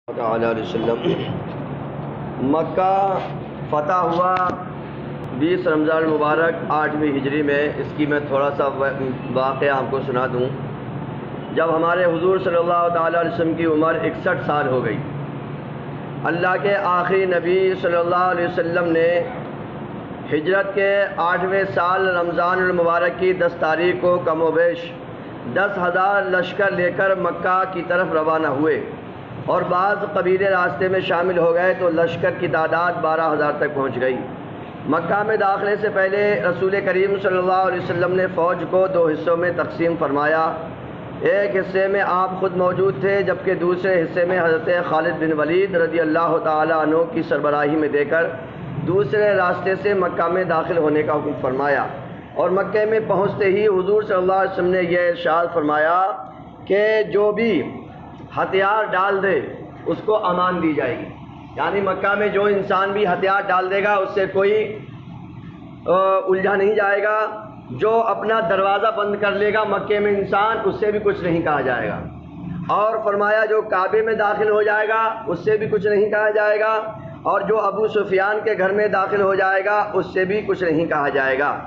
تعالیٰ علیہ وسلم مکہ فتح ہوا 20 رمضان المبارک 8ویں ہجری میں۔ اس کی میں تھوڑا سا واقعہ آپ کو سنا دوں۔ جب ہمارے حضور صلی اللہ تعالیٰ علیہ وسلم کی عمر 61 سال ہو گئی، اللہ کے آخری نبی صلی اللہ علیہ وسلم نے ہجرت کے 8ویں سال رمضان المبارک کی 10 تاریخ کو کم و بیش 10,000 لشکر لے کر مکہ کی طرف روانہ ہوئے، اور بعض قبیلے راستے میں شامل ہو گئے تو لشکر کی تعداد 12,000 تک پہنچ گئی۔ مکہ میں داخلے سے پہلے رسول کریم صلی اللہ علیہ وسلم نے فوج کو 2 حصوں میں تقسیم فرمایا۔ ایک حصے میں آپ خود موجود تھے، جبکہ دوسرے حصے میں حضرت خالد بن ولید رضی اللہ تعالی عنہ کی سربراہی میں دے کر دوسرے راستے سے مکہ میں داخل ہونے کا حکم فرمایا۔ اور مکہ میں پہنچتے ہی حضور صلی اللہ علیہ وسلم نے یہ ارشاد فرمایا کہ جو بھی ہتھیار ڈال دے اس کو امان دی جائے گی، یعنی مکہ میں جو انسان بھی ہتھیار ڈال دے گا اس سے کوئی الجھا نہیں جائے گا۔ جو اپنا دروازہ بند کر لے گا مکے میں انسان، اس سے بھی کچھ نہیں کہا جائے گا۔ اور فرمایا جو کعبے میں داخل ہو جائے گا اس سے بھی کچھ نہیں کہا جائے گا، اور جو ابو سفیان کے گھر میں داخل ہو جائے گا اس سے بھی کچھ نہیں کہا جائے گا۔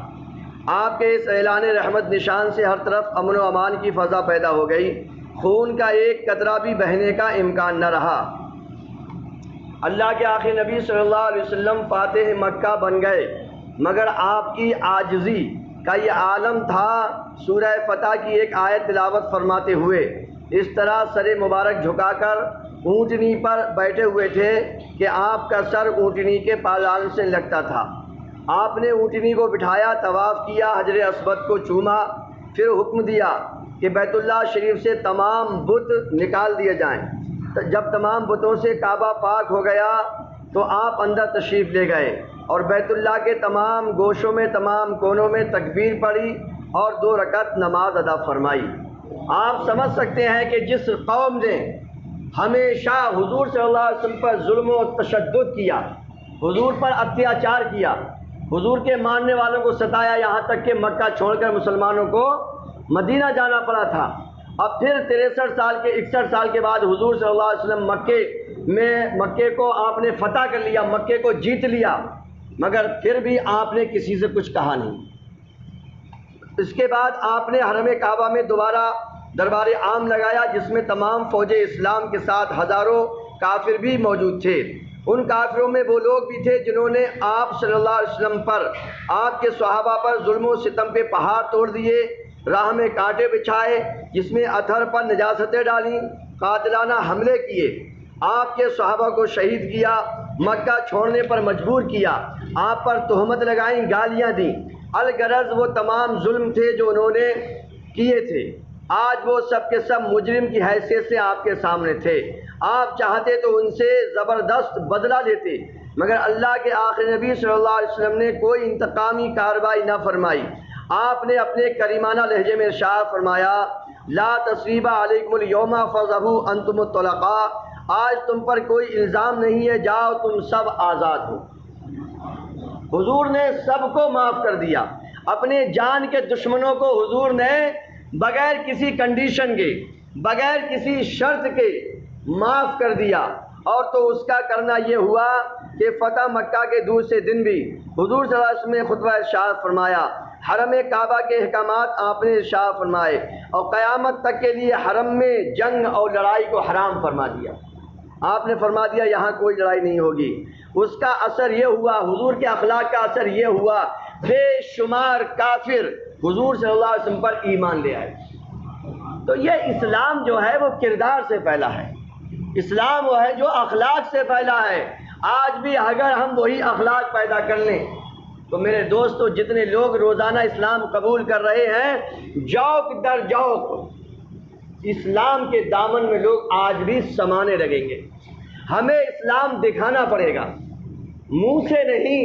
آپ کے اس اعلان رحمت نشان سے ہر طرف امن و امان کی فضا پیدا ہو گئی، خون کا ایک قطرہ بھی بہنے کا امکان نہ رہا۔ اللہ کے آخری نبی صلی اللہ علیہ وسلم فاتح مکہ بن گئے، مگر آپ کی عاجزی کا یہ عالم تھا۔ سورہ فتح کی ایک آیت تلاوت فرماتے ہوئے اس طرح سر مبارک جھکا کر اونٹنی پر بیٹھے ہوئے تھے کہ آپ کا سر اونٹنی کے پالان سے لگتا تھا۔ آپ نے اونٹنی کو بٹھایا، طواف کیا، حجر اسود کو چوما، پھر حکم دیا کہ بیت اللہ شریف سے تمام بت نکال دیے جائیں۔ جب تمام بتوں سے کعبہ پاک ہو گیا تو آپ اندر تشریف لے گئے اور بیت اللہ کے تمام گوشوں میں، تمام کونوں میں تکبیر پڑھی اور 2 رکعت نماز ادا فرمائی۔ آپ سمجھ سکتے ہیں کہ جس قوم نے ہمیشہ حضور صلی اللہ علیہ وسلم پر ظلم و تشدد کیا، حضور پر اتیاچار کیا، حضور کے ماننے والوں کو ستایا، یہاں تک کہ مکہ چھوڑ کر مسلمانوں کو مدینہ جانا پڑا تھا۔ اب پھر 61 سال کے بعد حضور صلی اللہ علیہ وسلم مکے کو آپ نے فتح کر لیا، مکے کو جیت لیا، مگر پھر بھی آپ نے کسی سے کچھ کہا نہیں۔ اس کے بعد آپ نے حرم کعبہ میں دوبارہ دربار عام لگایا، جس میں تمام فوج اسلام کے ساتھ ہزاروں کافر بھی موجود تھے۔ ان کافروں میں وہ لوگ بھی تھے جنہوں نے آپ صلی اللہ علیہ وسلم پر، آپ کے صحابہ پر ظلم و ستم کے پہاڑ توڑ دیے، راہ میں کانٹے بچھائے، جس میں اطہر پر نجاستیں ڈالیں، قاتلانہ حملے کیے، آپ کے صحابہ کو شہید کیا، مکہ چھوڑنے پر مجبور کیا، آپ پر تہمت لگائیں، گالیاں دیں۔ الغرض وہ تمام ظلم تھے جو انہوں نے کیے تھے۔ آج وہ سب کے سب مجرم کی حیثیت سے آپ کے سامنے تھے۔ آپ چاہتے تو ان سے زبردست بدلہ لیتے، مگر اللہ کے آخری نبی صلی اللہ علیہ وسلم نے کوئی انتقامی کارروائی نہ فرمائی۔ آپ نے اپنے کریمانہ لہجے میں ارشاد فرمایا، لا تثریب علیکم اليوم فاذهبوا انتم الطلقاء، آج تم پر کوئی الزام نہیں ہے، جاؤ تم سب آزاد ہو۔ حضور نے سب کو معاف کر دیا۔ اپنے جان کے دشمنوں کو حضور نے بغیر کسی کنڈیشن کے، بغیر کسی شرط کے معاف کر دیا، اور تو اس کا کرنا یہ ہوا کہ فتح مکہ کے دوسرے دن بھی حضور صلی اللہ علیہ وسلم نے خطبہ ارشاد فرمایا، حرم کعبہ کے احکامات آپ نے ارشاد فرمائے، اور قیامت تک کے لیے حرم میں جنگ اور لڑائی کو حرام فرما دیا۔ آپ نے فرما دیا یہاں کوئی لڑائی نہیں ہوگی۔ اس کا اثر یہ ہوا، حضور کے اخلاق کا اثر یہ ہوا، بے شمار کافر حضور صلی اللہ علیہ وسلم پر ایمان لے آئے۔ تو یہ اسلام جو ہے وہ کردار سے پھیلا ہے، اسلام وہ ہے جو اخلاق سے پھیلا ہے۔ آج بھی اگر ہم وہی اخلاق پیدا کر لیں تو میرے دوستو، جتنے لوگ روزانہ اسلام قبول کر رہے ہیں، جوق در جوق اسلام کے دامن میں لوگ آج بھی سمانے لگیں گے۔ ہمیں اسلام دکھانا پڑے گا، منہ سے نہیں،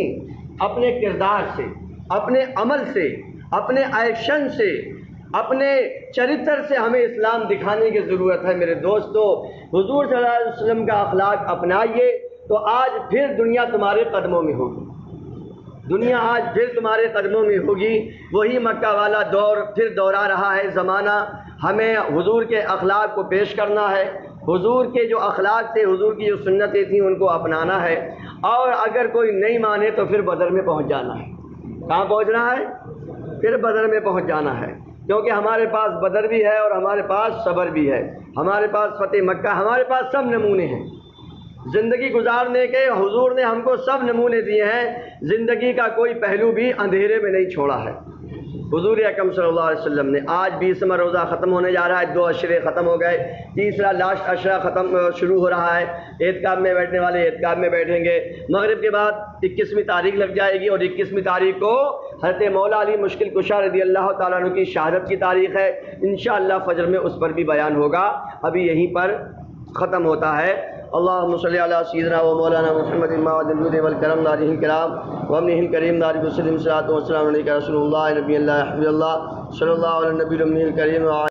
اپنے کردار سے، اپنے عمل سے، اپنے ایکشن سے، اپنے چرتر سے ہمیں اسلام دکھانے کی ضرورت ہے۔ میرے دوستو، حضور صلی اللہ علیہ وسلم کا اخلاق اپنائیے تو آج پھر دنیا تمہارے قدموں میں ہوگی، دنیا آج پھر تمہارے قدموں میں ہوگی۔ وہی مکہ والا دور پھر دوہرا رہا ہے زمانہ۔ ہمیں حضور کے اخلاق کو پیش کرنا ہے، حضور کے جو اخلاق تھے، حضور کی جو سنتیں تھیں، ان کو اپنانا ہے، اور اگر کوئی نہیں مانے تو پھر بدر میں پہنچ جانا ہے۔ کہاں پہنچنا ہے؟ پھر بدر میں پہنچ جانا ہے، کیونکہ ہمارے پاس بدر بھی ہے اور ہمارے پاس صبر بھی ہے، ہمارے پاس فتح مکہ، ہمارے پاس سب نمونے ہیں زندگی گزارنے کے۔ حضور نے ہم کو سب نمونے دیے ہیں، زندگی کا کوئی پہلو بھی اندھیرے میں نہیں چھوڑا ہے۔ حضور اکرم صلی اللہ علیہ وسلم نے آج 20واں روزہ ختم ہونے جا رہا ہے، 2 عشرے ختم ہو گئے، تیسرا لاسٹ عشرہ شروع ہو رہا ہے۔ اعتکاف میں بیٹھنے والے اعتکاف میں بیٹھیں گے، مغرب کے بعد 21ویں تاریخ لگ جائے گی، اور 21ویں تاریخ کو حضرت مولا علی مشکل کشا رضی اللہ تعالیٰ عنہ کی شہادت کی تاریخ ہے۔ انشاءاللہ فجر میں اس پر بھی بیان ہوگا، ابھی یہیں پر ختم ہوتا ہے۔ اللہم صلی علی سیدنا و مولانا محمد الماء الجود والکرم دارہ الکرام وامنہ الکریم دار وسلم صلاۃ و سلام علیک رسول اللہ نبی اللہ حبیب اللہ صلی اللہ علیہ نبی الامین الکریم۔